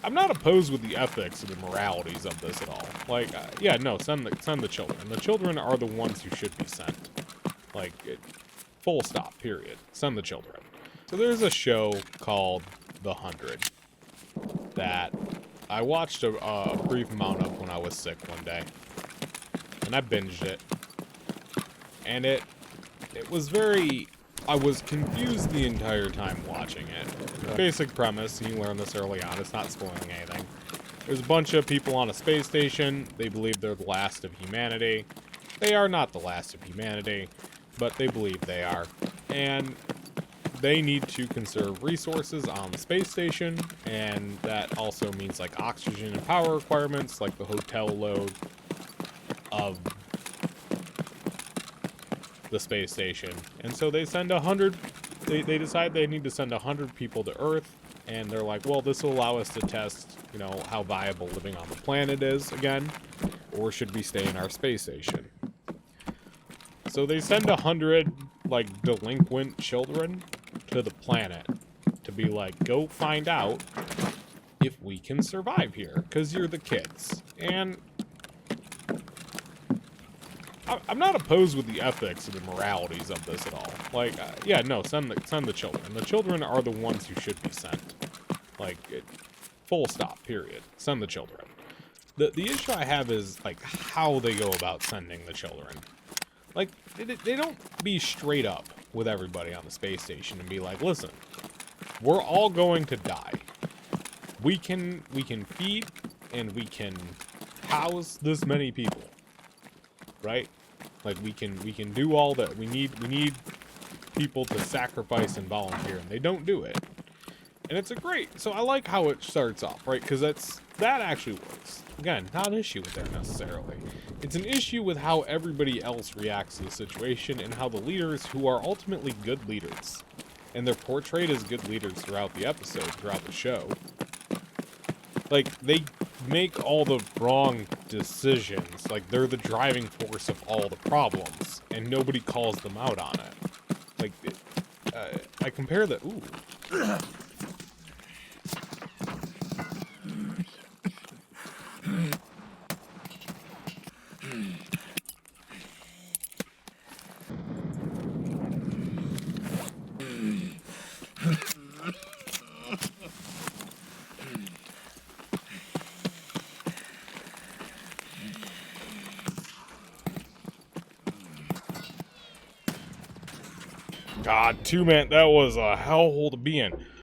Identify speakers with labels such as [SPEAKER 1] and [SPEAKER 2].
[SPEAKER 1] I'm not opposed with the ethics or the moralities of this at all. Like, yeah, no, send the children. The children are the ones who should be sent. Like, full stop, period. Send the children. So there's a show called The 100 that I watched a brief amount of when I was sick one day. And I binged it. And it was very... I was confused the entire time watching it. Basic premise, and you learn this early on, it's not spoiling anything. There's a bunch of people on a space station. They believe they're the last of humanity. They are not the last of humanity, but they believe they are. And they need to conserve resources on the space station, and that also means like oxygen and power requirements, like the hotel load of the space station. And so they send 100, they decide they need to send 100 people to Earth, and they're like, well, this will allow us to test, you know, how viable living on the planet is again, or should we stay in our space station? So they send 100, like, delinquent children to the planet to be like, go find out if we can survive here, because you're the kids. And I'm not opposed with the ethics or the moralities of this at all. Like, yeah, no, send the children. The children are the ones who should be sent. Like, full stop, period. Send the children. The issue I have is, like, how they go about sending the children. Like, they don't be straight up with everybody on the space station and be like, listen, we're all going to die. We can feed and we can house this many people. Right? Like, we can do all that. We need people to sacrifice and volunteer, and they don't do it. And it's a great, so I like how it starts off, right? Because that actually works. Again, not an issue with that necessarily. It's an issue with how everybody else reacts to the situation, and how the leaders, who are ultimately good leaders, and they're portrayed as good leaders throughout the episode, throughout the show, like, they make all the wrong decisions. Like, they're the driving force of all the problems, and nobody calls them out on it. Like, I compare the... Ooh. God, 2-man, that was a hellhole to be in.